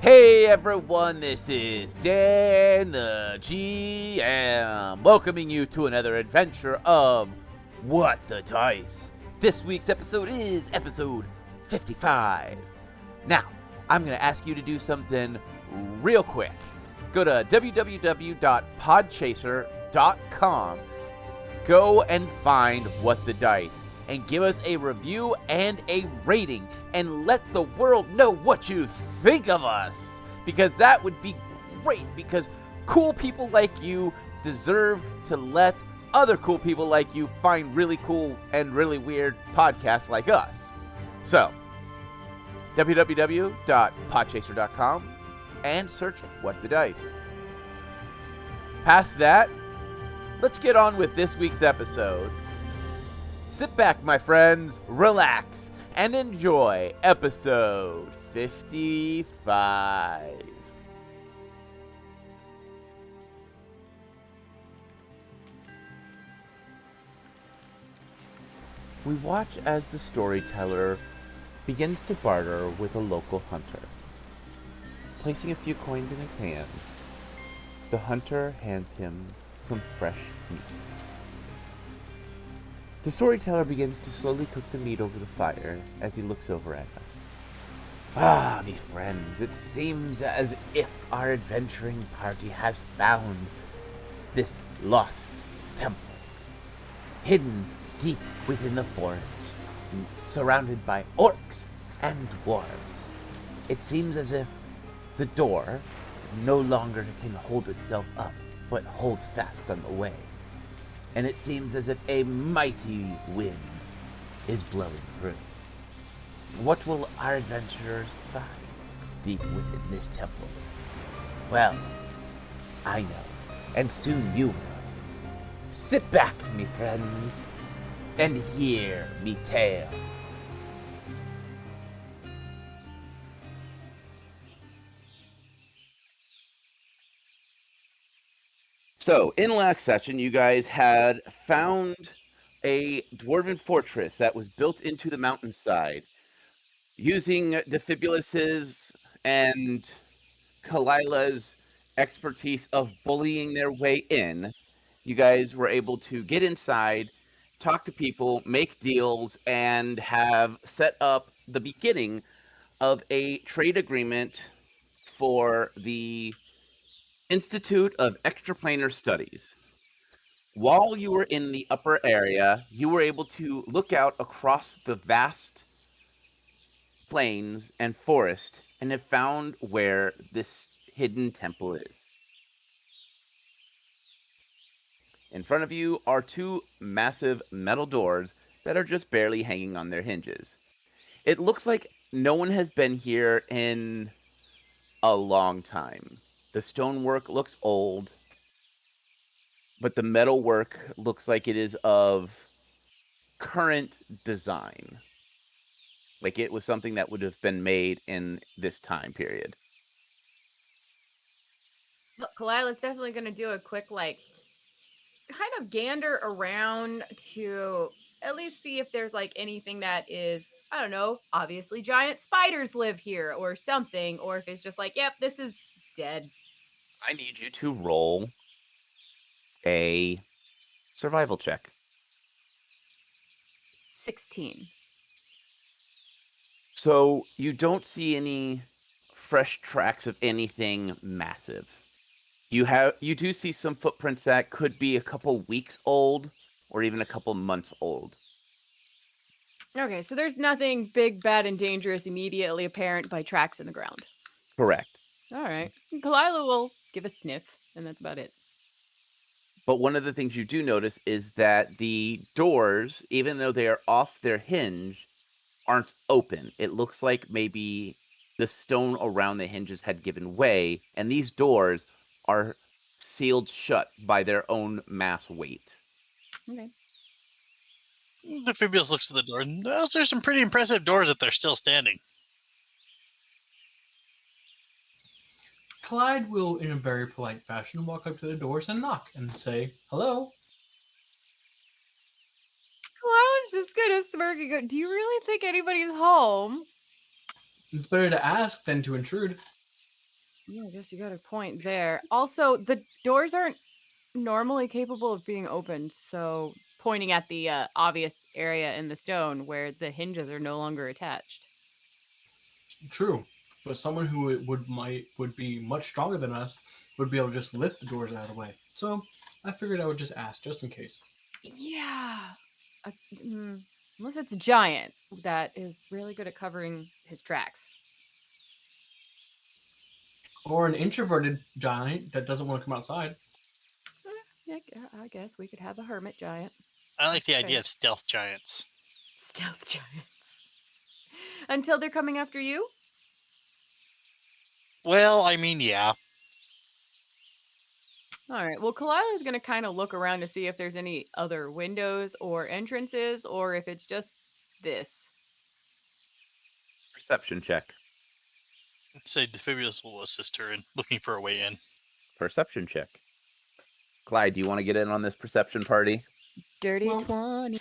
Hey everyone, this is Dan the GM, welcoming you to another adventure of What the Dice. This week's episode is episode 55. Now, I'm going to ask you to do something real quick. Go to www.podchaser.com, go and find What the Dice, and give us a review and a rating, and let the world know what you think of us, because that would be great, because cool people like you deserve to let other cool people like you find really cool and really weird podcasts like us. So, www.podchaser.com and search What the Dice. Past that, let's get on with this week's episode. Sit back, my friends, relax, and enjoy episode 55. We watch as the storyteller begins to barter with a local hunter. Placing a few coins in his hands, the hunter hands him some fresh meat. The storyteller begins to slowly cook the meat over the fire as he looks over at us. Ah, me friends, it seems as if our adventuring party has found this lost temple, hidden deep within the forests, surrounded by orcs and dwarves. It seems as if the door no longer can hold itself up, but holds fast on the way. And it seems as if a mighty wind is blowing through. What will our adventurers find deep within this temple? Well, I know, and soon you will. Sit back, me friends, and hear me tale. So, in last session, you guys had found a dwarven fortress that was built into the mountainside. Using Defibulus's and Kalila's expertise of bullying their way in, you guys were able to get inside, talk to people, make deals, and have set up the beginning of a trade agreement for the Institute of Extraplanar Studies. While you were in the upper area, you were able to look out across the vast plains and forest and have found where this hidden temple is. In front of you are two massive metal doors that are just barely hanging on their hinges. It looks like no one has been here in a long time. The stonework looks old, but the metalwork looks like it is of current design. Like it was something that would have been made in this time period. Look, Kalila's definitely going to do a quick, kind of gander around to at least see if there's, anything that is, I don't know, obviously giant spiders live here or something, or if it's just like, yep, this is dead. I need you to roll a survival check. 16. So you don't see any fresh tracks of anything massive. You do see some footprints that could be a couple weeks old or even a couple months old. Okay, so there's nothing big, bad, and dangerous immediately apparent by tracks in the ground. Correct. All right. Kalila will give a sniff, and that's about it. But one of the things you do notice is that the doors, even though they are off their hinge, aren't open. It looks like maybe the stone around the hinges had given way, and these doors are sealed shut by their own mass weight. Okay. Defibrius looks at the door. Those are some pretty impressive doors if they're still standing. Clyde will, in a very polite fashion, walk up to the doors and knock and say, "Hello." Kalila's just going to smirk and go, do you really think anybody's home? It's better to ask than to intrude. Yeah, I guess you got a point there. Also, the doors aren't normally capable of being opened, so pointing at the obvious area in the stone where the hinges are no longer attached. True, but someone who would be much stronger than us would be able to just lift the doors out of the way. So I figured I would just ask, just in case. Yeah. Uh, unless it's giant that is really good at covering his tracks. Or an introverted giant that doesn't want to come outside. Yeah, I guess we could have a hermit giant. I like That's the fair. idea of stealth giants. Stealth giants. Until they're coming after you? Well, I mean, yeah. All right. Well, Kalila is going to kind of look around to see if there's any other windows or entrances or if it's just this. Perception check. Say Defibulus will assist her in looking for a way in. Perception check. Clyde, do you want to get in on this perception party? Dirty Well, 20.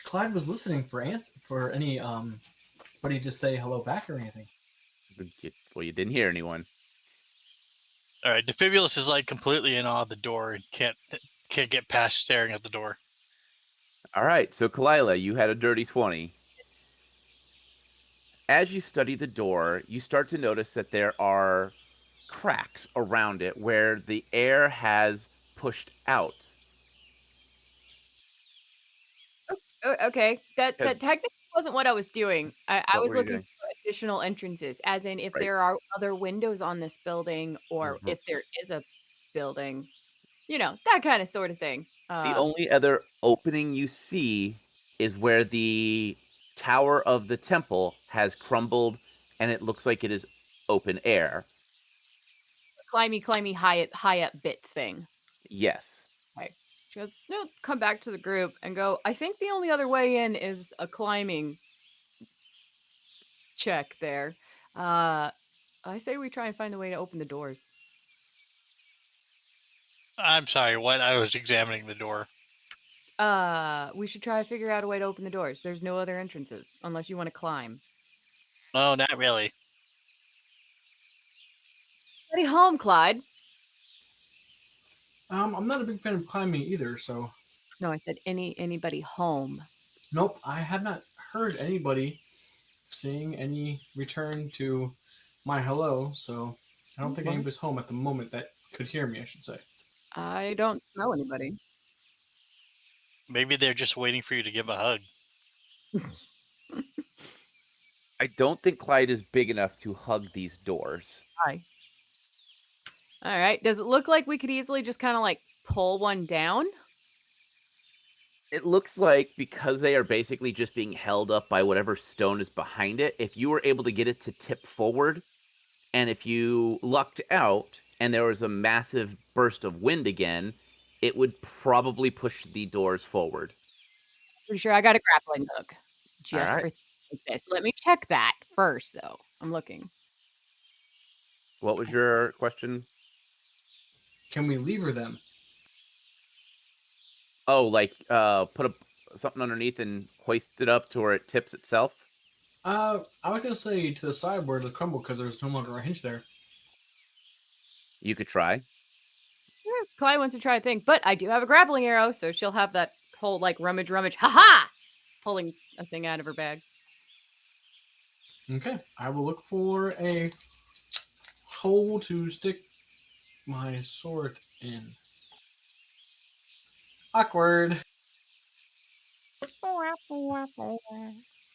Clyde was listening for any buddy to say hello back or anything. Well, you didn't hear anyone. All right, Defibulus is like completely in awe of the door and can't get past staring at the door. All right, so Kalila, you had a dirty 20. As you study the door, you start to notice that there are cracks around it where the air has pushed out. Okay. That Because technically wasn't what I was doing. I what was were you looking doing? for additional entrances, as in if Right. there are other windows on this building or Mhm. if there is a building, that kind of sort of thing. The only other opening you see is where the tower of the temple has crumbled and it looks like it is open air. Climby, high up bit thing. Yes. Okay. She goes, no, come back to the group and go, I think the only other way in is a climbing check there. I say we try and find a way to open the doors. I'm sorry, what? I was examining the door. We should try to figure out a way to open the doors. There's no other entrances unless you want to climb. No, not really. Heading home, Clyde. I'm not a big fan of climbing either, so No, I said anybody home. nope, I have not heard anybody saying any return to my hello, so I don't think Well, anybody's home at the moment that could hear me, I should say. I don't smell anybody. Maybe they're just waiting for you to give a hug. I don't think Clyde is big enough to hug these doors. Hi. All right. Does it look like we could easily just kind of like pull one down? It looks like because they are basically just being held up by whatever stone is behind it, if you were able to get it to tip forward, and if you lucked out and there was a massive burst of wind again, it would probably push the doors forward. Pretty sure I got a grappling hook All just right. for things like this. Let me check that first, though. I'm looking. What was your question? Can we lever them? Oh, like put something underneath and hoist it up to where it tips itself? I was gonna say to the side where it'll crumble because there's no longer a hinge there. You could try. Clyde wants to try a thing, but I do have a grappling arrow, so she'll have that whole like rummage. Ha ha! Pulling a thing out of her bag. Okay, I will look for a hole to stick my sword in. Awkward.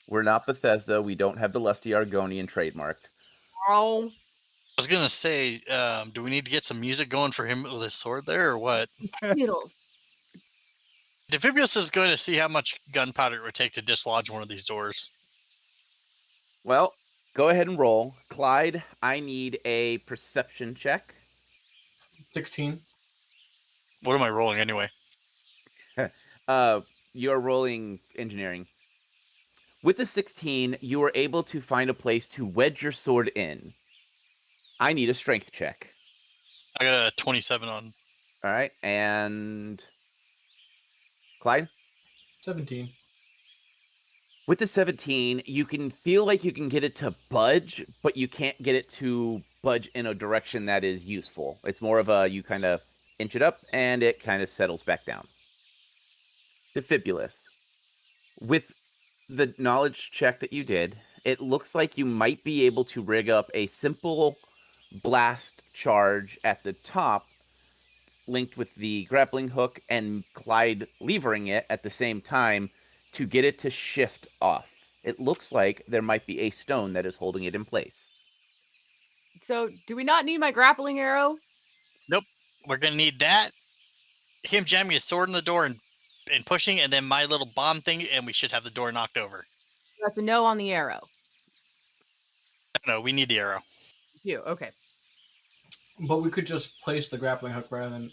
We're not Bethesda. We don't have the lusty Argonian trademarked. Oh, I was gonna say, do we need to get some music going for him with his sword there, or what? noodles. Defibulus is going to see how much gunpowder it would take to dislodge one of these doors. Well, go ahead and roll. Clyde, I need a perception check. 16. What am I rolling anyway? You're rolling engineering. With the 16, you are able to find a place to wedge your sword in. I need a strength check. I got a 27 on. All right, and Clyde? 17. With the 17, you can feel like you can get it to budge, but you can't get it to budge in a direction that is useful. It's more of a you kind of inch it up and it kind of settles back down. Defibulous. With the knowledge check that you did, it looks like you might be able to rig up a simple blast charge at the top linked with the grappling hook and Clyde levering it at the same time to get it to shift off. It looks like there might be a stone that is holding it in place. So, do we not need my grappling arrow? Nope. We're gonna need that. Him jamming his sword in the door and pushing, and then my little bomb thing, and we should have the door knocked over. That's a no on the arrow. No, we need the arrow. You okay? But we could just place the grappling hook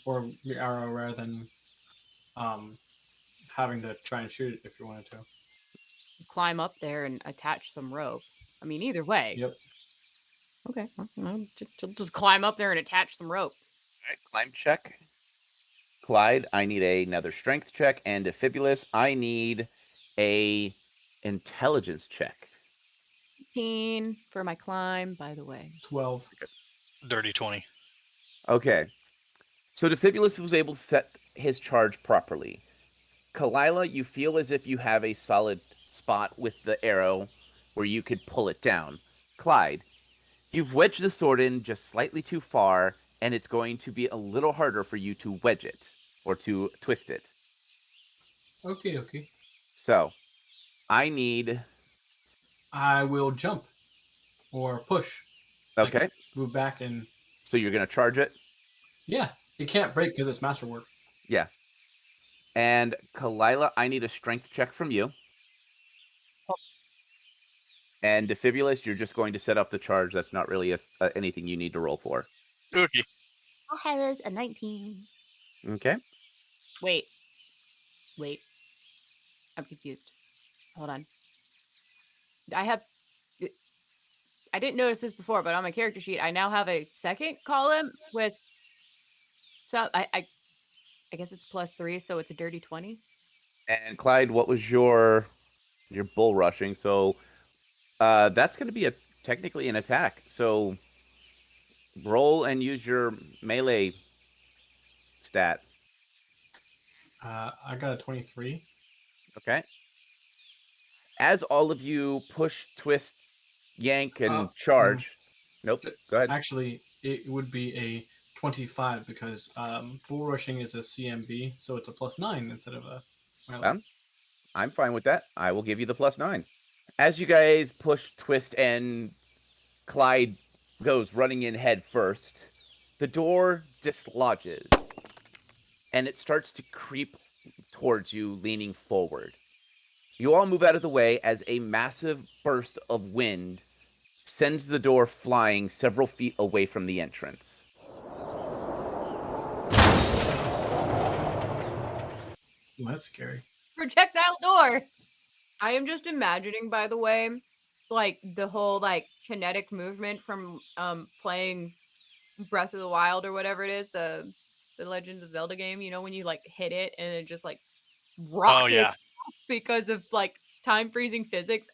or the arrow rather than having to try and shoot it if you wanted to. Climb up there and attach some rope. I mean, either way. Yep. Okay, well, just climb up there and attach some rope. All right, climb check. Clyde, I need another strength check, and Defibulous, I need a intelligence check. 15 for my climb, by the way. 12. Dirty 20. Okay. So Defibulous was able to set his charge properly. Kalila, you feel as if you have a solid spot with the arrow where you could pull it down. Clyde, you've wedged the sword in just slightly too far, and it's going to be a little harder for you to wedge it or to twist it. Okay. So, I will jump or push. Okay. Like, move back and... So you're going to charge it? Yeah. It can't break because it's masterwork. Yeah. And Kalila, I need a strength check from you. And Defibulous, you're just going to set off the charge. That's not really anything you need to roll for. Okay. I has a 19. Okay. Wait. I'm confused. Hold on. I didn't notice this before, but on my character sheet, I now have a second column with. So I guess it's +3, so it's a dirty 20. And Clyde, what was your bull rushing? So that's going to be technically an attack. So roll and use your melee stat. I got a 23. Okay. As all of you push, twist, yank, and charge. Nope. Go ahead. Actually, it would be a 25 because bull rushing is a CMB, so it's a +9 instead of a melee. I'm fine with that. I will give you the +9. As you guys push, twist, and Clyde goes running in head first, the door dislodges, and it starts to creep towards you, leaning forward. You all move out of the way as a massive burst of wind sends the door flying several feet away from the entrance. Well, that's scary. Projectile door. I am just imagining, by the way, like the whole like kinetic movement from playing Breath of the Wild or whatever it is, the Legend of Zelda game. You know, when you like hit it and it just like rockets. Oh yeah. Because of like time freezing physics.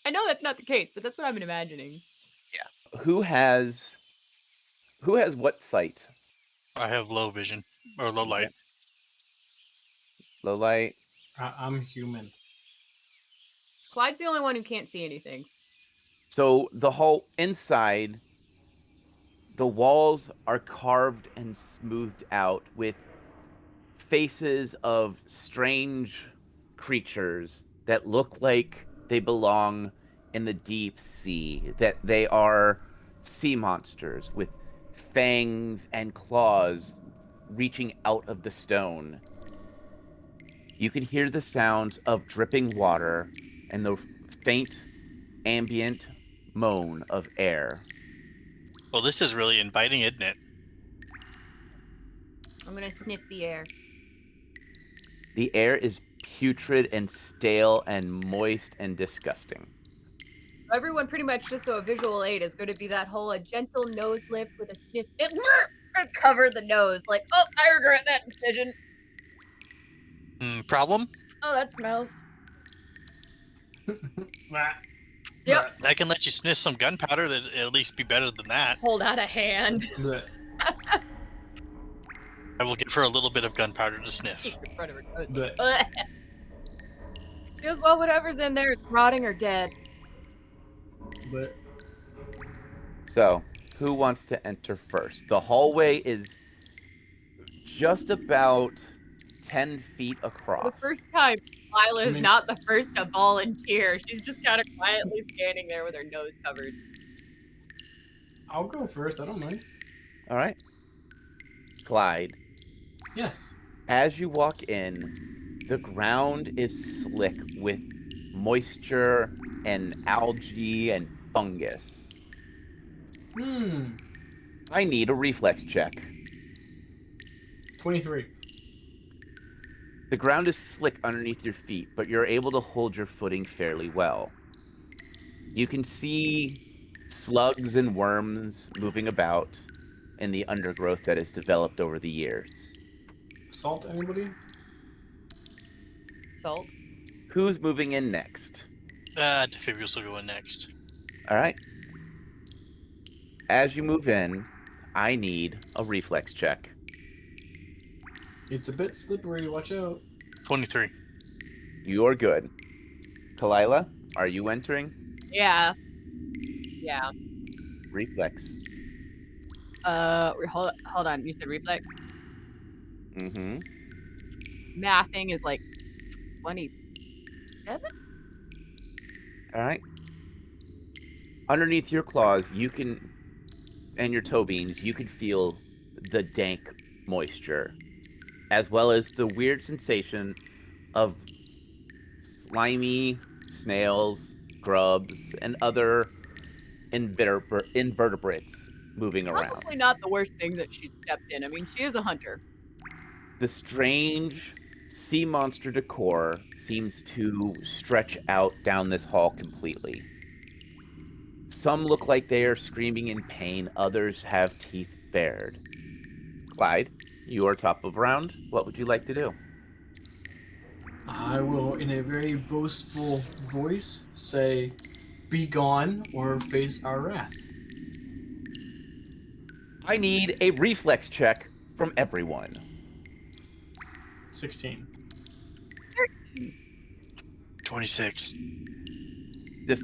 I know that's not the case, but that's what I'm imagining. Yeah. Who has what sight? I have low vision or low light. Okay. Low light. I'm human. Clyde's the only one who can't see anything. So the whole inside, the walls are carved and smoothed out with faces of strange creatures that look like they belong in the deep sea, that they are sea monsters with fangs and claws reaching out of the stone. You can hear the sounds of dripping water and the faint ambient moan of air. Well, this is really inviting, isn't it? I'm gonna sniff the air. The air is putrid and stale and moist and disgusting. Everyone pretty much, just so a visual aid, is going to be that whole a gentle nose lift with a sniff and cover the nose. Like, oh, I regret that decision. Problem? Oh, that smells. Yep. I can let you sniff some gunpowder. That at least be better than that. Hold out a hand. Bleh. I will give her a little bit of gunpowder to sniff. In front of her. Bleh. She goes, well, whatever's in there is rotting or dead. Bleh. So, who wants to enter first? The hallway is just about 10 feet For across. the first time, Lila is I mean- not the first to volunteer. She's just kind of quietly standing there with her nose covered. I'll go first. I don't mind. All right. Clyde, Yes. as you walk in, the ground is slick with moisture and algae and fungus. I need a reflex check. 23. The ground is slick underneath your feet, but you're able to hold your footing fairly well. You can see slugs and worms moving about in the undergrowth that has developed over the years. Salt, anybody? Salt. Who's moving in next? Defibrius will go in next. All right. As you move in, I need a reflex check. It's a bit slippery. Watch out. 23. You're good. Kalila, are you entering? Yeah. Yeah. Reflex. Hold on. You said reflex? Mm-hmm. Mathing is like 27? All right. Underneath your claws, you can, and your toe beans, you can feel the dank moisture, as well as the weird sensation of slimy snails, grubs, and other invertebrates moving around. Probably not the worst thing that she stepped in. I mean, she is a hunter. The strange sea monster decor seems to stretch out down this hall completely. Some look like they are screaming in pain, others have teeth bared. Clyde, you are top of round. What would you like to do? I will, in a very boastful voice, say, "Be gone or face our wrath." I need a reflex check from everyone. 16. 26. The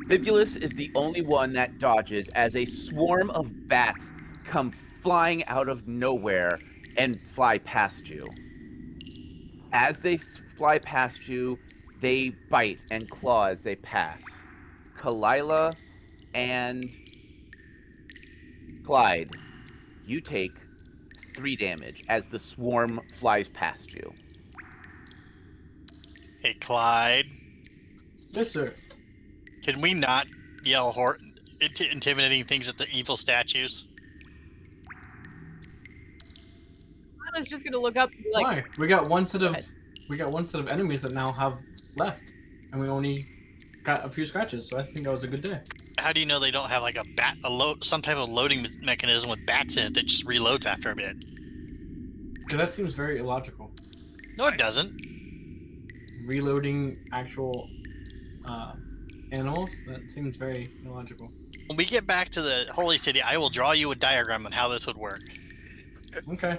Fibulus is the only one that dodges as a swarm of bats come flying out of nowhere and fly past you. As they fly past you, they bite and claw as they pass. Kalila and Clyde, you take 3 damage as the swarm flies past you. Hey, Clyde. Yes, sir. Can we not yell intimidating things at the evil statues? Lila's just gonna look up and be like, Why? We got one set of enemies that now have left, and we only got a few scratches. So I think that was a good day. How do you know they don't have like some type of loading mechanism with bats in it that just reloads after a bit? Because that seems very illogical. No, it doesn't. Reloading actual animals, that seems very illogical. When we get back to the Holy City, I will draw you a diagram on how this would work. Okay.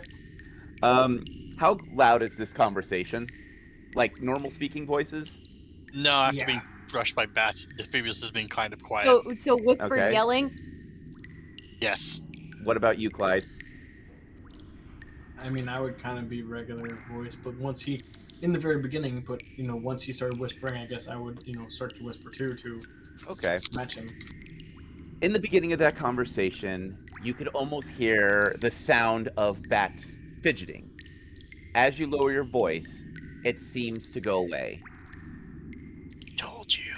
How loud is this conversation? Like normal speaking voices? No, after Yeah. being crushed by bats, Defibrius has been kind of quiet. so whispered Okay. yelling. Yes. What about you, Clyde? I mean, I would kind of be regular voice, but once he, in the very beginning, but once he started whispering, I guess I would, start to whisper too to Okay. match him. In the beginning of that conversation, you could almost hear the sound of bats fidgeting. As you lower your voice, it seems to go away. Told you.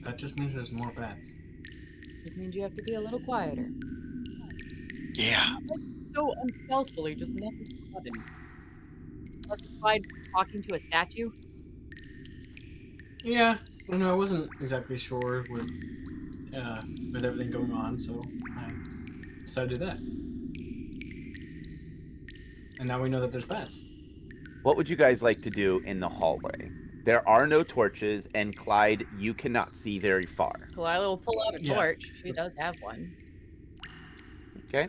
That just means there's more bats. This means you have to be a little quieter. Yeah. So unstealthily, just nothing sudden. Justified talking to a statue. Yeah, I wasn't exactly sure with everything going on, so I decided that. And now we know that there's bats. What would you guys like to do in the hallway? There are no torches, and Clyde, you cannot see very far. Kalila will pull out a Yeah. torch. She does have one. Okay.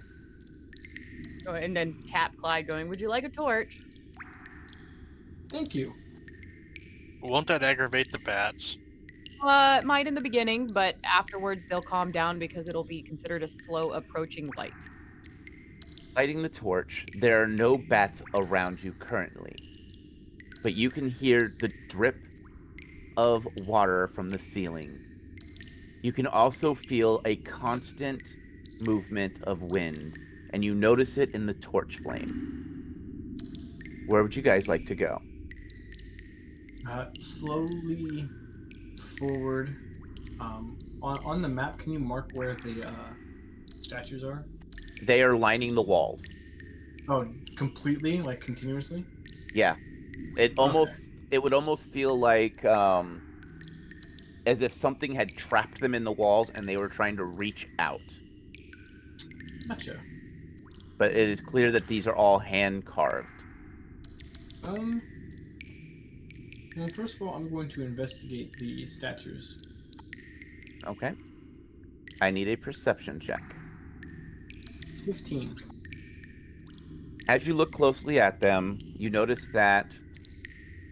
And then tap Clyde, going, "Would you like a torch?" Thank you. Won't that aggravate the bats? It might in the beginning, but afterwards they'll calm down because it'll be considered a slow approaching light. Lighting the torch, there are no bats around you currently, but you can hear the drip of water from the ceiling. You can also feel a constant movement of wind, and you notice it in the torch flame. Where would you guys like to go? Slowly forward. On the map, can you mark where the statues are? They are lining the walls. Oh, completely, like continuously. Yeah. It would almost feel like as if something had trapped them in the walls and they were trying to reach out. Gotcha. But it is clear that these are all hand carved. Well, first of all, I'm going to investigate the statues. Okay. I need a perception check. 15. As you look closely at them, you notice that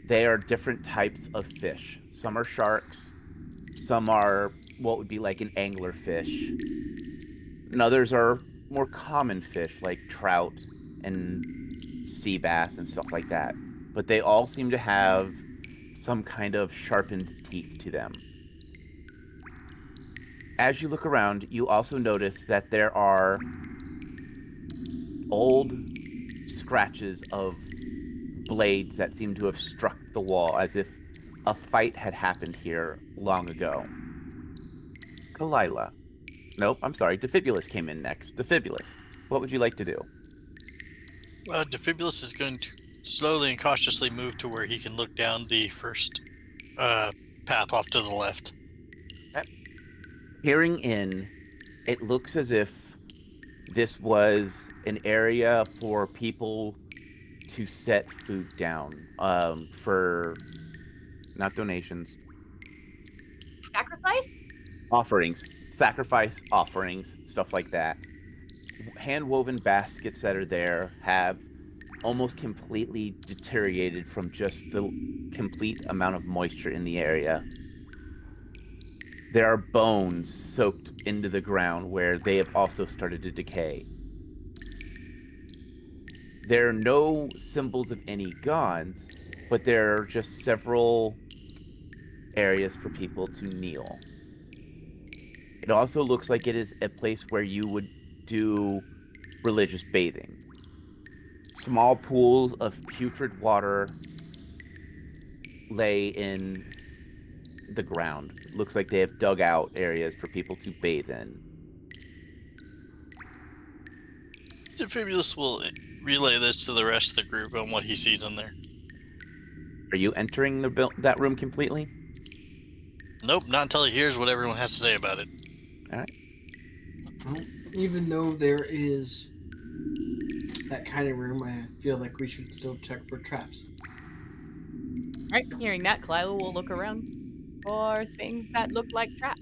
they are different types of fish. Some are sharks, some are what would be like an angler fish, and others are more common fish like trout and sea bass and stuff like that. But they all seem to have some kind of sharpened teeth to them. As you look around, you also notice that there are old scratches of blades that seem to have struck the wall as if a fight had happened here long ago. Kalila. Nope, I'm sorry. Defibulus came in next. Defibulus, what would you like to do? Defibulus is going to slowly and cautiously move to where he can look down the first path off to the left. Peering in, it looks as if this was an area for people to set food down for not donations, Sacrifice? offerings, sacrifice offerings, stuff like that. Hand-woven baskets that are there have almost completely deteriorated from just the complete amount of moisture in the area. There are bones soaked into the ground where they have also started to decay. There are no symbols of any gods, but there are just several areas for people to kneel. It also looks like it is a place where you would do religious bathing. Small pools of putrid water lay in the ground. Looks like they have dug out areas for people to bathe in. Defibulus will relay this to the rest of the group on what he sees in there. Are you entering that room completely? Nope, not until he hears what everyone has to say about it. All right. Well, even though there is that kind of room, I feel like we should still check for traps. Right, hearing that, Kalila will look around for things that look like traps.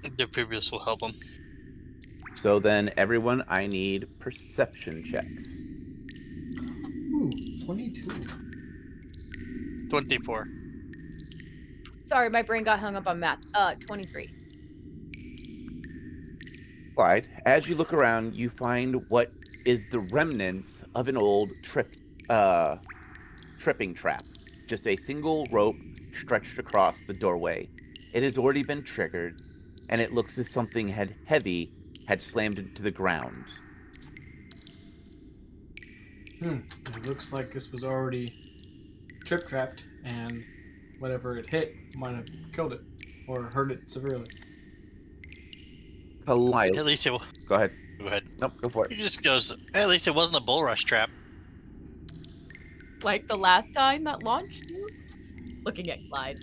Defibulus will help him. So then, everyone, I need perception checks. Ooh, 22. 24. Sorry, my brain got hung up on math. 23. Clyde, as you look around, you find what is the remnants of an old tripping trap. Just a single rope stretched across the doorway. It has already been triggered, and it looks as something heavy had slammed into the ground. It looks like this was already trip-trapped, and whatever it hit might have killed it, or hurt it severely. Kalila. At least it will. Go ahead. Go ahead. Nope, go for He it. just goes, at least it wasn't a bulrush trap. Like the last time that launched you? Looking at Clyde.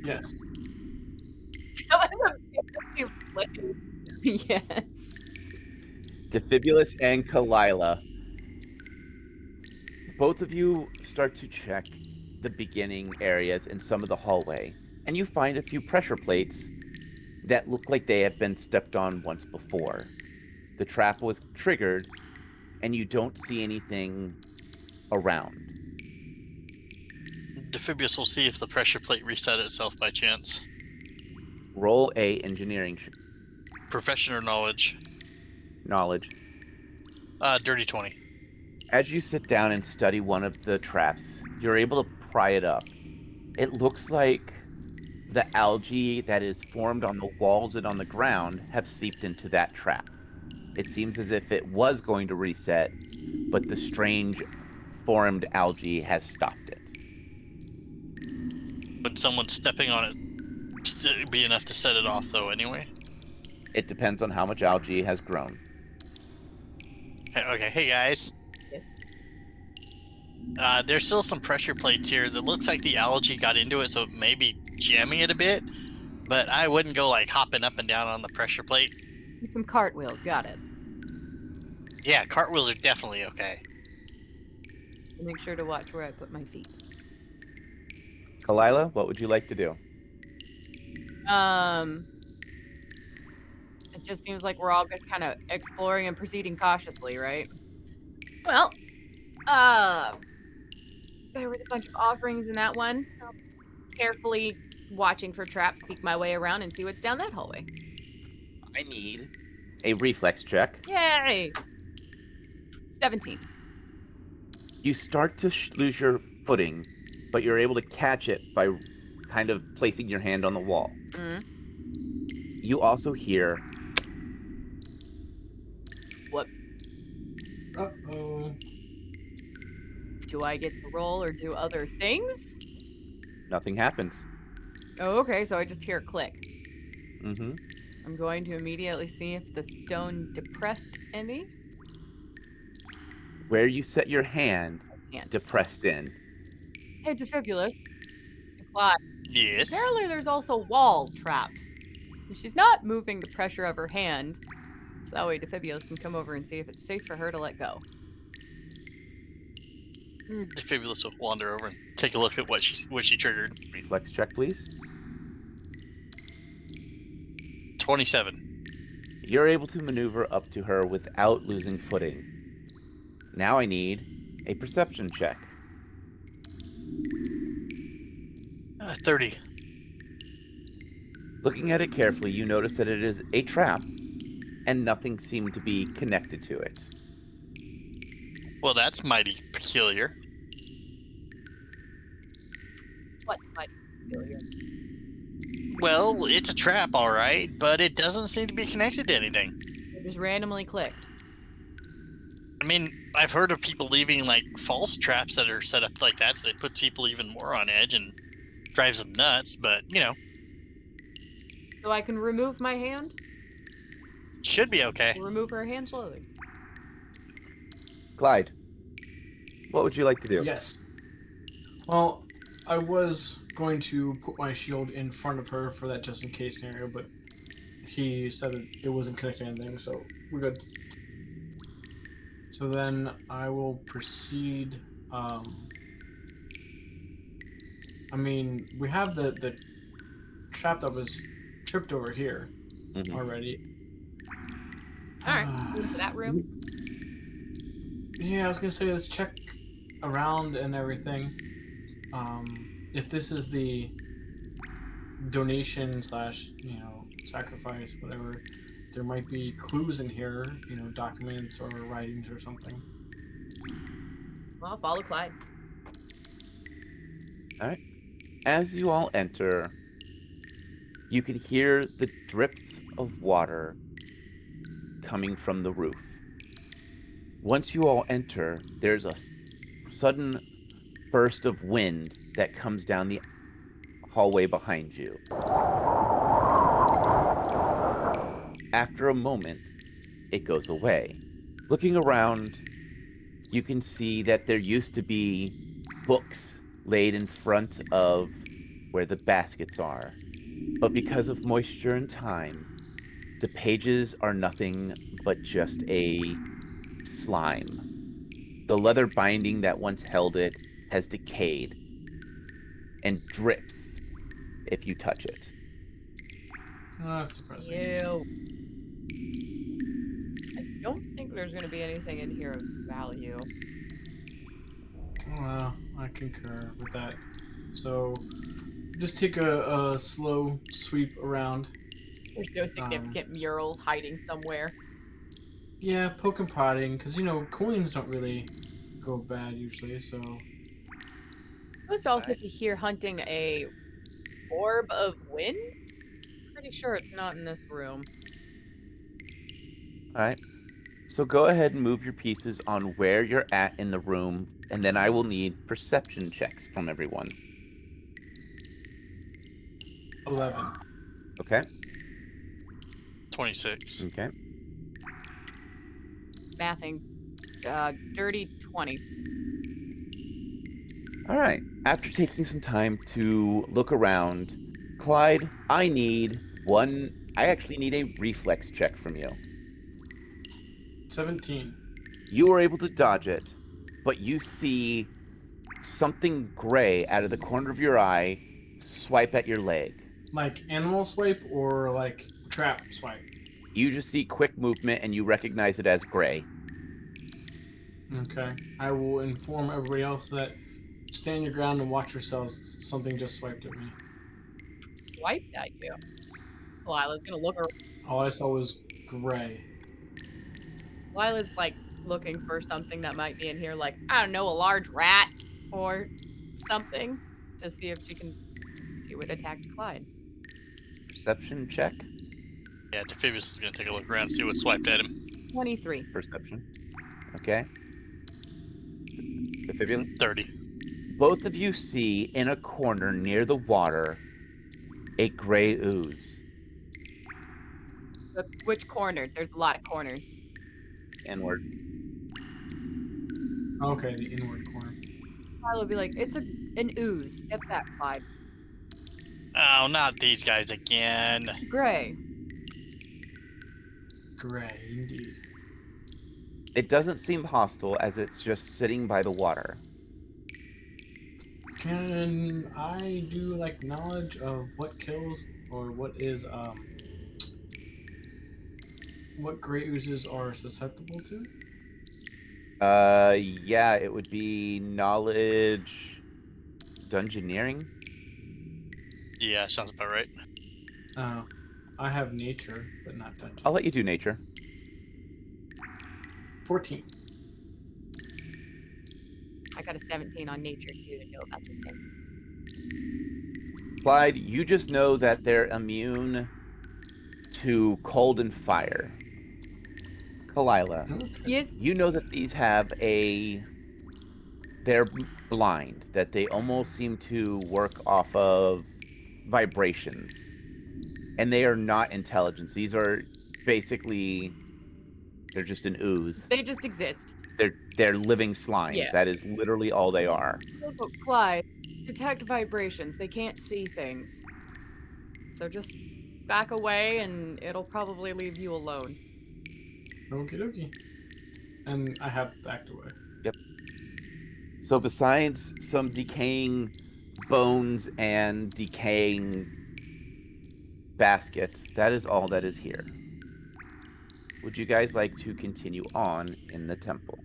Yes. Yes. Defibulus and Kalila. Both of you start to check the beginning areas in some of the hallway, and you find a few pressure plates that look like they have been stepped on once before. The trap was triggered, and you don't see anything around. Defibrius will see if the pressure plate reset itself by chance. Roll a engineering Profession or knowledge? knowledge. Dirty 20. As you sit down and study one of the traps, you're able to pry it up. It looks like the algae that is formed on the walls and on the ground have seeped into that trap. It seems as if it was going to reset, but the strange formed algae has stopped it. Would someone stepping on it be enough to set it off, though, anyway? It depends on how much algae has grown. Okay, hey guys. Yes. There's still some pressure plates here that looks like the algae got into it, so it may be jamming it a bit. But I wouldn't go like hopping up and down on the pressure plate. Some cartwheels, got it. Yeah, cartwheels are definitely okay. Make sure to watch where I put my feet. Kalila, what would you like to do? It just seems like we're all just kind of exploring and proceeding cautiously, right? Well, there was a bunch of offerings in that one. I'll carefully watching for traps, peek my way around and see what's down that hallway. I need a reflex check. Yay! 17. You start to lose your footing, but you're able to catch it by kind of placing your hand on the wall. Mm. You also hear, Whoops. Uh-oh. Do I get to roll or do other things? nothing happens. Oh, okay, so I just hear a click. Mm-hmm. I'm going to immediately see if the stone depressed any. Where you set your hand, Hand. depressed in. Hey, Defibulus. Clyde. Yes. Apparently there's also wall traps. And she's not moving the pressure of her hand, so that way Defibulus can come over and see if it's safe for her to let go. Defibulus will wander over and take a look at what she triggered. Reflex check, please. 27. You're able to maneuver up to her without losing footing. Now I need a perception check. 30. Looking at it carefully, you notice that it is a trap, and nothing seemed to be connected to it. Well, that's mighty peculiar. What's my failure? Well, it's a trap, all right, but it doesn't seem to be connected to anything. It just randomly clicked. I mean, I've heard of people leaving like false traps that are set up like that, so they put people even more on edge and drives them nuts. But you know, So I can remove my hand? should be okay. Remove her hand slowly. Clyde, what would you like to do? Yes. Well, I was going to put my shield in front of her for that just in case scenario, but he said that it wasn't connected to anything, so we're good. So then I will proceed. I mean, we have the trap that was tripped over here Mhm. already. Alright, into that room. Yeah, I was gonna say let's check around and everything. If this is the donation slash, sacrifice, whatever, there might be clues in here, documents or writings or something. Well, follow Clyde. As you all enter, you can hear the drips of water coming from the roof. Once you all enter, there's a sudden burst of wind that comes down the hallway behind you. After a moment, it goes away. Looking around, you can see that there used to be books laid in front of where the baskets are. But because of moisture and time, the pages are nothing but just a slime. The leather binding that once held it has decayed and drips if you touch it. Oh, that's depressing. Ew. I don't think there's going to be anything in here of value. Well, I concur with that. So, just take a slow sweep around. There's no significant murals hiding somewhere. Yeah, poke and prodding, because, coins don't really go bad usually, so... I was also to hear hunting a orb of wind. Pretty sure it's not in this room. All right. So go ahead and move your pieces on where you're at in the room, and then I will need perception checks from everyone. 11. Okay? 26. Okay. Mathing. Dirty 20. All right. After taking some time to look around, Clyde, I actually need a reflex check from you. 17. You were able to dodge it, but you see something gray out of the corner of your eye swipe at your leg. Like animal swipe or like trap swipe? You just see quick movement and you recognize it as gray. Okay. I will inform everybody else that stand your ground and watch yourselves. Something just swiped at me. Swiped at you. Lila's gonna look around. All I saw was gray. Lila's like looking for something that might be in here, like, I don't know, a large rat or something, to see if she can see what attacked Clyde. Perception check. Yeah, Defibius is going to take a look around and see what swiped at him. 23. Perception. Okay. Defibrillator. 30. Both of you see in a corner near the water a gray ooze. Which corner? There's a lot of corners. Inward. Okay, the inward corner. Lila will be like, it's an ooze. Step back, Clyde. Oh, not these guys again. Gray. Gray, indeed. It doesn't seem hostile as it's just sitting by the water. Can I do like knowledge of what kills or what gray oozes are susceptible to? Yeah, it would be knowledge dungeoneering. Yeah, sounds about right. I have nature, but not dungeon. I'll let you do nature. 14. I got a 17 on nature too to know about this thing. Clyde, you just know that they're immune to cold and fire. Kalila, Okay. Yes. you know that these have they're blind, that they almost seem to work off of vibrations. And they are not intelligence. These are basically, they're just an ooze. They just exist. They're living slime. Yeah. That is literally all they are. Oh, Clyde, detect vibrations. They can't see things. So just back away and it'll probably leave you alone. Okie dokie. And I have backed away. Yep. So besides some decaying bones and decaying baskets, that is all that is here. Would you guys like to continue on in the temple?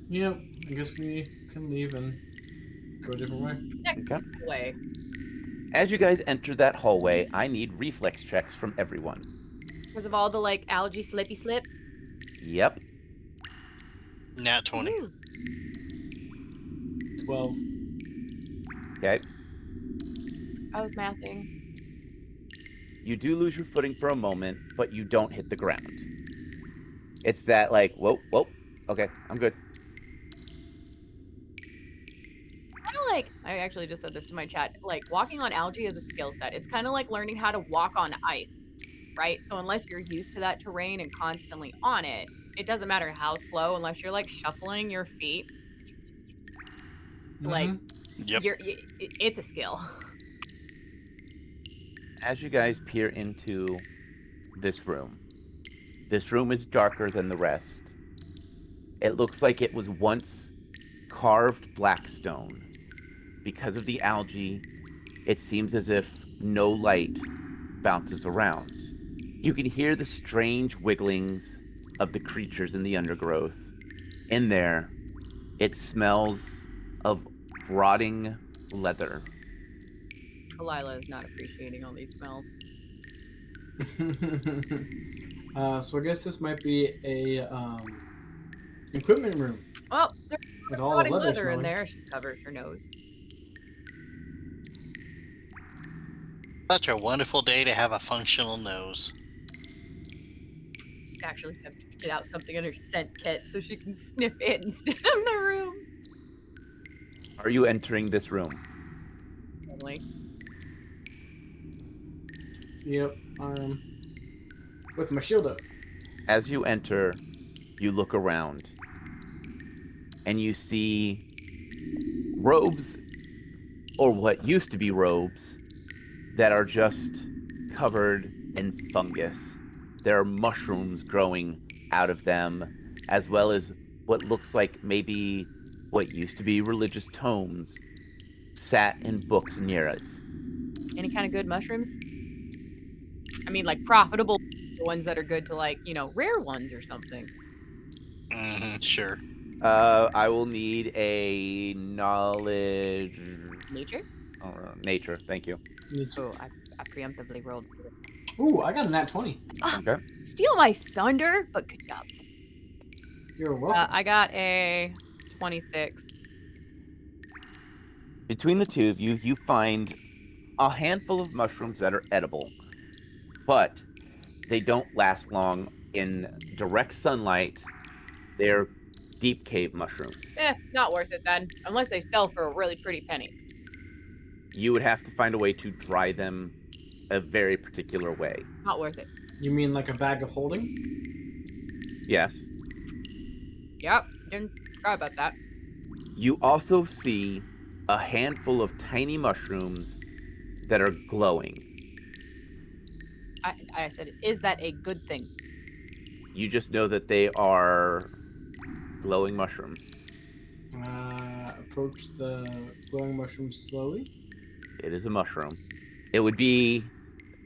Yep, I guess we can leave and go a different way. Next Okay. way. As you guys enter that hallway, I need reflex checks from everyone. Because of all the like algae slippy slips. Yep. Nat 20. Ooh. 12. Okay. I was mathing. You do lose your footing for a moment, but you don't hit the ground. It's that like, whoa, okay, I'm good. Kind of like, I actually just said this to my chat, like walking on algae is a skill set. It's kind of like learning how to walk on ice, right? So unless you're used to that terrain and constantly on it, it doesn't matter how slow, unless you're like shuffling your feet. Like, Yep. it's a skill. As you guys peer into this room is darker than the rest. It looks like it was once carved black stone. Because of the algae, it seems as if no light bounces around. You can hear the strange wigglings of the creatures in the undergrowth. In there, it smells of rotting leather. Kalila is not appreciating all these smells. So I guess this might be a equipment room Oh, there's with all the rotting leather leather in smelling. there. She covers her nose. Such a wonderful day to have a functional nose. She's actually tempted to get out something in her scent kit so she can sniff it instead of the room. Are you entering this room? Totally. Yep. With my shield up. As you enter, you look around and you see robes, or what used to be robes, that are just covered in fungus. There are mushrooms growing out of them, as well as what looks like maybe what used to be religious tomes sat in books near it. Any kind of good mushrooms? I mean, like profitable ones that are good to, like, rare ones or something. Sure. I will need a knowledge. Nature? Nature, thank you. Oh, I preemptively rolled. Ooh, I got a nat 20. Okay. Steal my thunder, but good job. You're welcome. I got a 26. Between the two of you, you find a handful of mushrooms that are edible, but they don't last long in direct sunlight. They're deep cave mushrooms. Not worth it then, unless they sell for a really pretty penny. You would have to find a way to dry them a very particular way. Not worth it. You mean like a bag of holding? Yes. Yep, didn't forgot about that. You also see a handful of tiny mushrooms that are glowing. I said, is that a good thing? You just know that they are glowing mushrooms. Approach the glowing mushroom slowly. It is a mushroom. It would be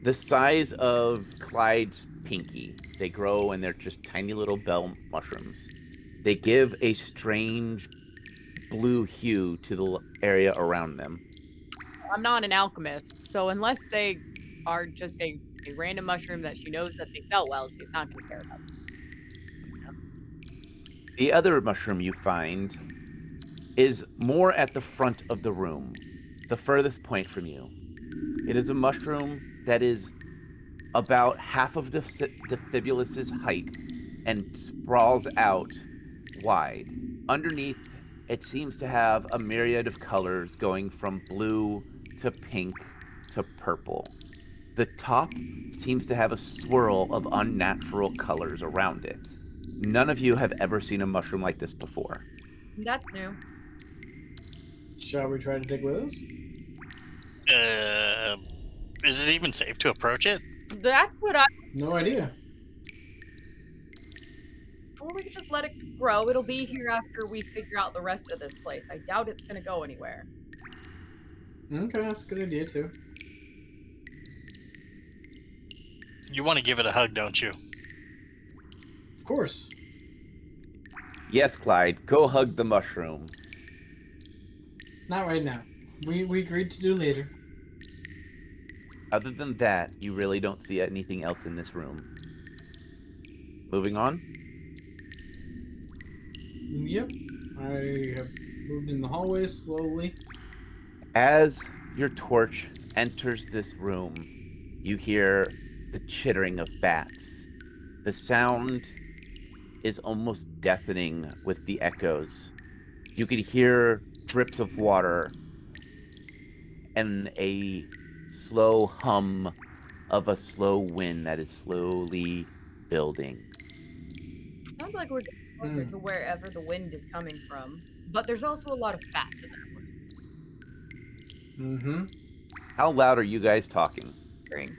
the size of Clyde's pinky. They grow and they're just tiny little bell mushrooms. They give a strange blue hue to the area around them. I'm not an alchemist, so unless they are just a random mushroom that she knows that they sell well, she's not going to care about them. The other mushroom you find is more at the front of the room, the furthest point from you. It is a mushroom that is about half of the Defibulus's height and sprawls out wide. Underneath, it seems to have a myriad of colors going from blue to pink to purple. The top seems to have a swirl of unnatural colors around it. None of you have ever seen a mushroom like this before. That's new. Shall we try to dig with us? Is it even safe to approach it? That's what I... No idea. Or we could just let it grow. It'll be here after we figure out the rest of this place. I doubt it's going to go anywhere. Okay, that's a good idea too. You want to give it a hug, don't you? Of course. Yes, Clyde, go hug the mushroom. Not right now. We agreed to do later. Other than that, you really don't see anything else in this room. Moving on. Yep. I have moved in the hallway slowly. As your torch enters this room, you hear the chittering of bats. The sound is almost deafening with the echoes. You can hear drips of water and a slow hum of a slow wind that is slowly building. Sounds like we're getting closer to wherever the wind is coming from. But there's also a lot of bats in that one. Mm-hmm. How loud are you guys talking? Ring.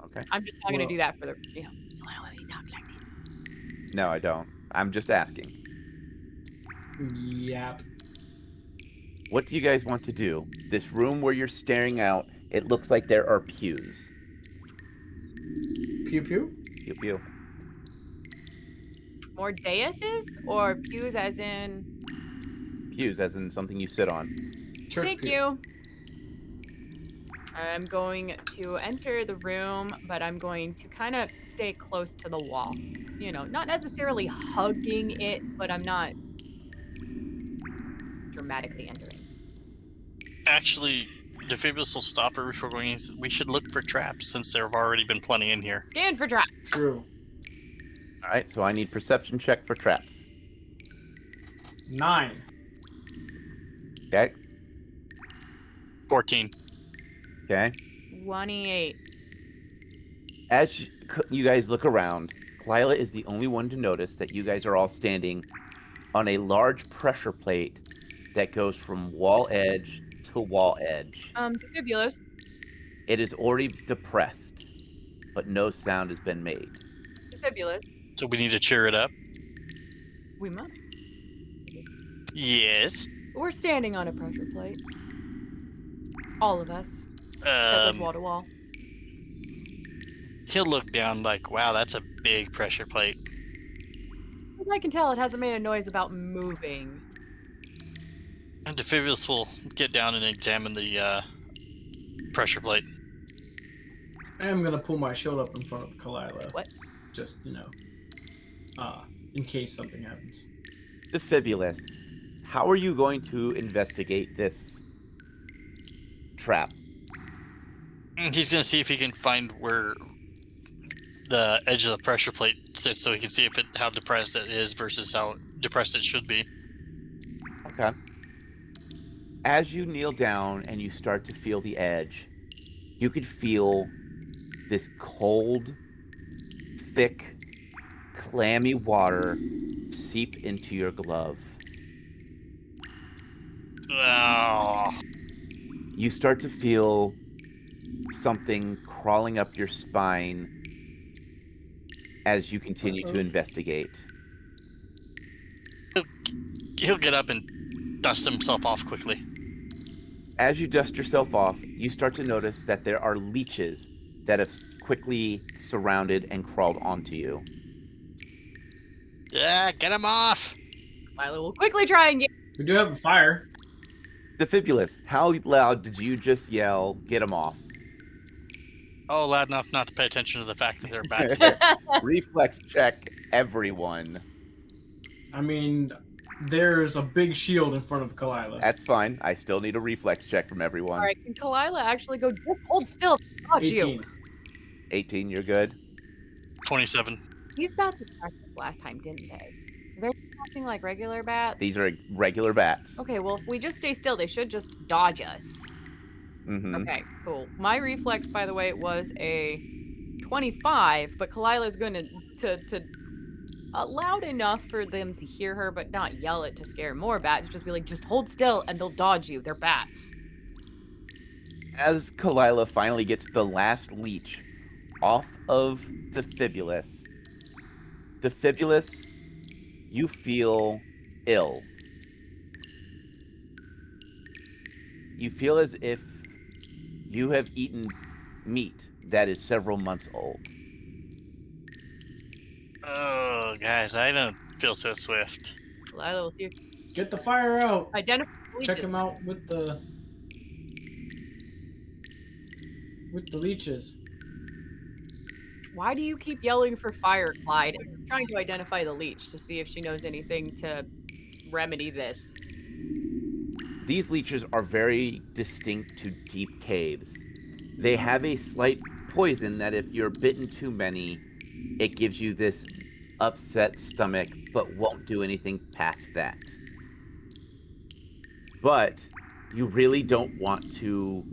Okay. I'm just not going to do that for the... You know, why don't we talk like this? No, I don't. I'm just asking. Yep. What do you guys want to do? This room where you're staring out, it looks like there are pews. Pew pew. Pew pew. More daises or pews as in? Pews, as in something you sit on. Church Thank pew. you. I'm going to enter the room, but I'm going to kind of stay close to the wall. You know, not necessarily hugging it, but I'm not dramatically entering. Actually, Defibrillus will stop her before going in. We should look for traps since there have already been plenty in here. Scan for traps. True. All right, so I need perception check for traps. 9. Okay. 14. Okay. 28. As you guys look around, Lila is the only one to notice that you guys are all standing on a large pressure plate that goes from wall edge to wall edge. Defibrillus. It is already depressed, but no sound has been made. Defibrillus. So we need to cheer it up. We might. Yes. We're standing on a pressure plate. All of us. That goes wall to wall. He'll look down like, wow, that's a big pressure plate. As I can tell, it hasn't made a noise about moving. And Defibrillus will get down and examine the pressure plate. I am gonna pull my shield up in front of Kalila. What? Just, in case something happens. Defibrillus, how are you going to investigate this trap? He's going to see if he can find where the edge of the pressure plate sits so he can see if how depressed it is versus how depressed it should be. Okay. As you kneel down and you start to feel the edge, you could feel this cold, thick, clammy water seep into your glove. Oh. You start to feel something crawling up your spine as you continue to investigate. He'll get up and dust himself off quickly. As you dust yourself off, you start to notice that there are leeches that have quickly surrounded and crawled onto you. Yeah, get him off! Lila will quickly try and get. We do have a fire. Defibrillus, how loud did you just yell, "Get him off"? Oh, loud enough not to pay attention to the fact that they're bats. Reflex check, everyone. I mean, there's a big shield in front of Kalila. That's fine. I still need a reflex check from everyone. All right, can Kalila actually go? Just hold still. Dodge 18. you. 18, you're good. 27. These bats attacked us last time, didn't they? So they're acting like regular bats. These are regular bats. Okay, well, if we just stay still, they should just dodge us. Mm-hmm. Okay, cool. My reflex, by the way, was a 25, but Kalila's going to loud enough for them to hear her, but not yell it to scare more bats. Just be like, just hold still, and they'll dodge you. They're bats. As Kalila finally gets the last leech off of Defibrillus, you feel ill. You feel as if you have eaten meat that is several months old. Oh, guys, I don't feel so swift. Kalila will see if Get the fire out. identify Check leeches. him out with the leeches. Why do you keep yelling for fire, Clyde? I'm trying to identify the leech to see if she knows anything to remedy this. These leeches are very distinct to deep caves. They have a slight poison that if you're bitten too many, it gives you this upset stomach, but won't do anything past that. But you really don't want to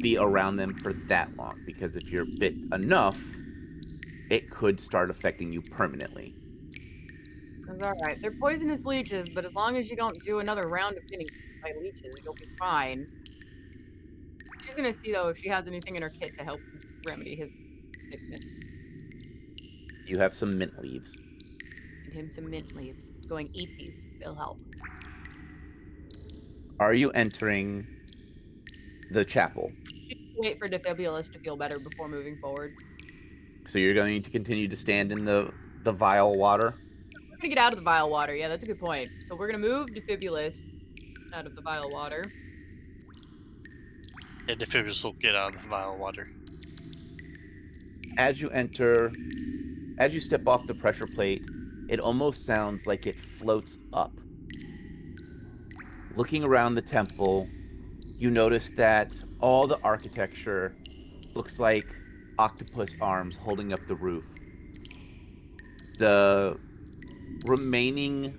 be around them for that long, because if you're bit enough, it could start affecting you permanently. That's alright. They're poisonous leeches, but as long as you don't do another round of getting bitten by leeches, you'll be fine. She's gonna see, though, if she has anything in her kit to help remedy his sickness. You have some mint leaves. him some mint leaves. Going, eat these. They'll help. Are you entering the chapel? Wait for Defibulous to feel better before moving forward. So you're going to continue to stand in the vile water? We're gonna get out of the vile water. Yeah, that's a good point. So we're gonna move Defibulous out of the vile water. Yeah, Defibulous will get out of the vile water. As you step off the pressure plate, it almost sounds like it floats up. Looking around the temple, you notice that all the architecture looks like octopus arms holding up the roof. The remaining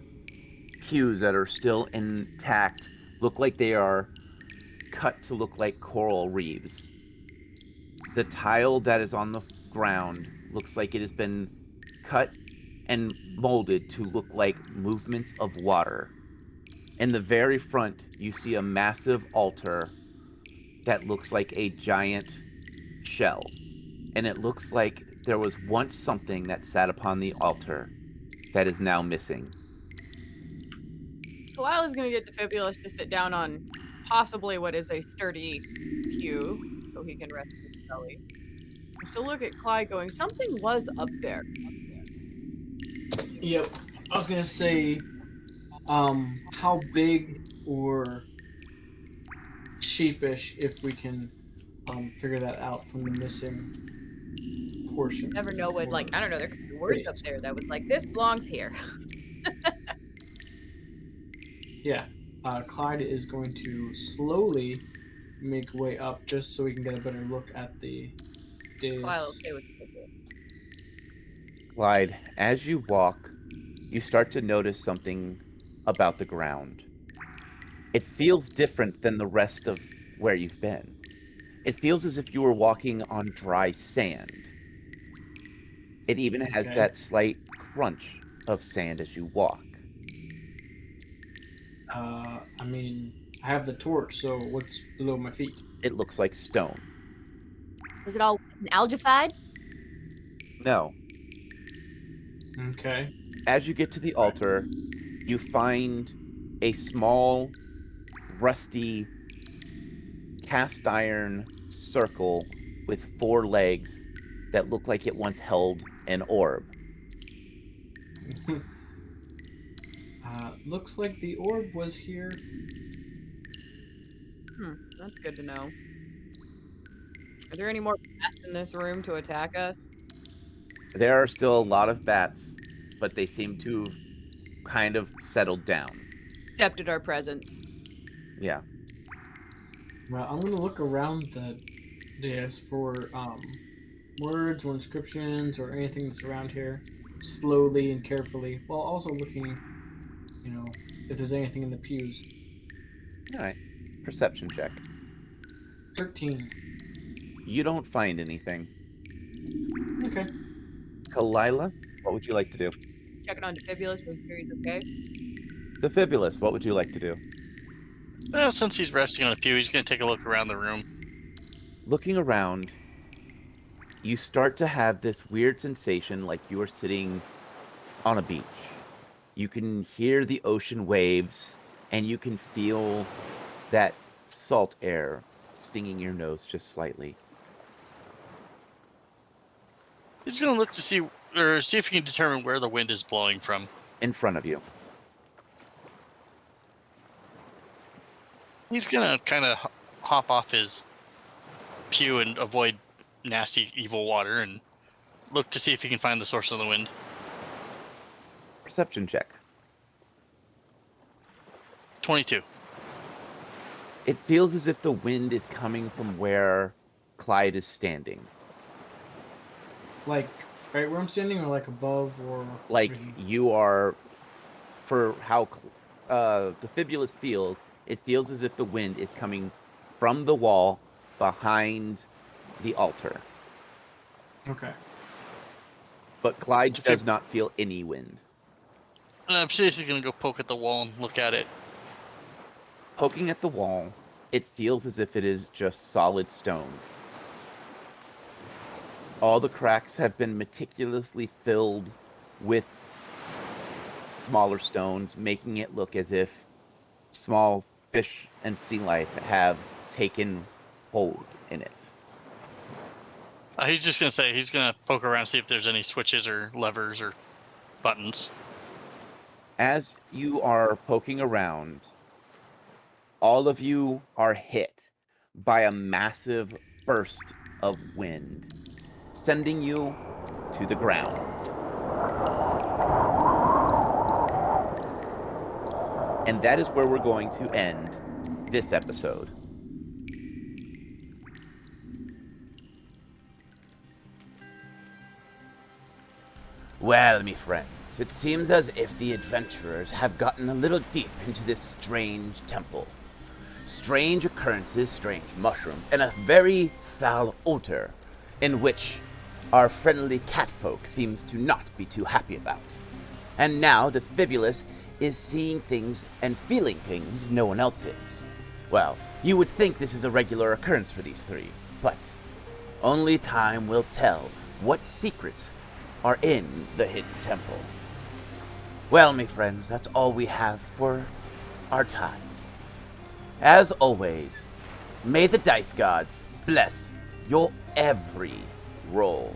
pews that are still intact look like they are cut to look like coral reefs. The tile that is on the ground looks like it has been cut and molded to look like movements of water. In the very front, you see a massive altar that looks like a giant shell. And it looks like there was once something that sat upon the altar that is now missing. Kalila gonna get Defibulous to sit down on possibly what is a sturdy pew so he can rest his belly. And she'll look at Clyde going, something was up there. Yep. I was gonna say, how big or sheepish if we can figure that out from the missing portion. Never know what, like, I don't know, there could be words up there that was like, this belongs here. Yeah. Clyde is going to slowly make way up just so we can get a better look at the Kalila, dais. okay with it. Clyde, as you walk, you start to notice something about the ground. It feels different than the rest of where you've been. It feels as if you were walking on dry sand. It even has Okay. that slight crunch of sand as you walk. I mean, I have the torch, so what's below my feet? It looks like stone. Was it all algified? No. Okay. As you get to the altar, you find a small, rusty, cast iron circle with 4 legs that look like it once held an orb. Looks like the orb was here. That's good to know. Are there any more bats in this room to attack us? There are still a lot of bats, but they seem to have kind of settled down. Accepted our presence. Yeah. Well, I'm gonna look around the dais for words or inscriptions or anything that's around here, slowly and carefully, while also looking, if there's anything in the pews. All right. Perception check. 13. You don't find anything. Okay. Kalila, what would you like to do? Checking on Defibulous, make sure he's okay. Defibulous, what would you like to do? Well, since he's resting on a pew, he's going to take a look around the room. Looking around, you start to have this weird sensation like you are sitting on a beach. You can hear the ocean waves, and you can feel that salt air stinging your nose just slightly. He's going to look to see if he can determine where the wind is blowing from. In front of you. He's going to kind of hop off his pew and avoid nasty, evil water and look to see if he can find the source of the wind. Perception check. 22. It feels as if the wind is coming from where Clyde is standing. Like right where I'm standing, or like above, or Like you are, for how Defibulous feels, it feels as if the wind is coming from the wall behind the altar. Okay. But Clyde does not feel any wind. And I'm seriously going to go poke at the wall and look at it. Poking at the wall, it feels as if it is just solid stone. All the cracks have been meticulously filled with smaller stones, making it look as if small fish and sea life have taken hold in it. He's just gonna say he's gonna poke around, see if there's any switches or levers or buttons. As you are poking around, all of you are hit by a massive burst of wind, sending you to the ground. And that is where we're going to end this episode. Well, me friends, it seems as if the adventurers have gotten a little deep into this strange temple. Strange occurrences, strange mushrooms, and a very foul odor, in which our friendly catfolk seems to not be too happy about. And now the Fibulus is seeing things and feeling things no one else is. Well, you would think this is a regular occurrence for these three, but only time will tell what secrets are in the hidden temple. Well, me friends, that's all we have for our time. As always, may the dice gods bless your every roll.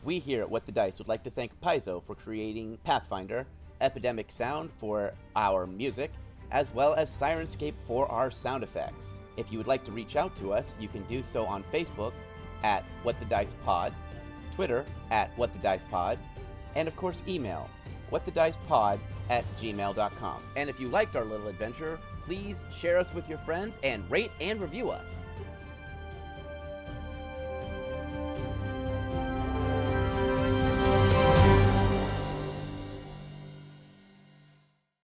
We here at What the Dice would like to thank Paizo for creating Pathfinder, Epidemic Sound for our music, as well as Sirenscape for our sound effects. If you would like to reach out to us, you can do so on Facebook at What the Dice Pod, Twitter at What the Dice Pod, and of course email whatthedicepod@gmail.com. And if you liked our little adventure, please share us with your friends and rate and review us.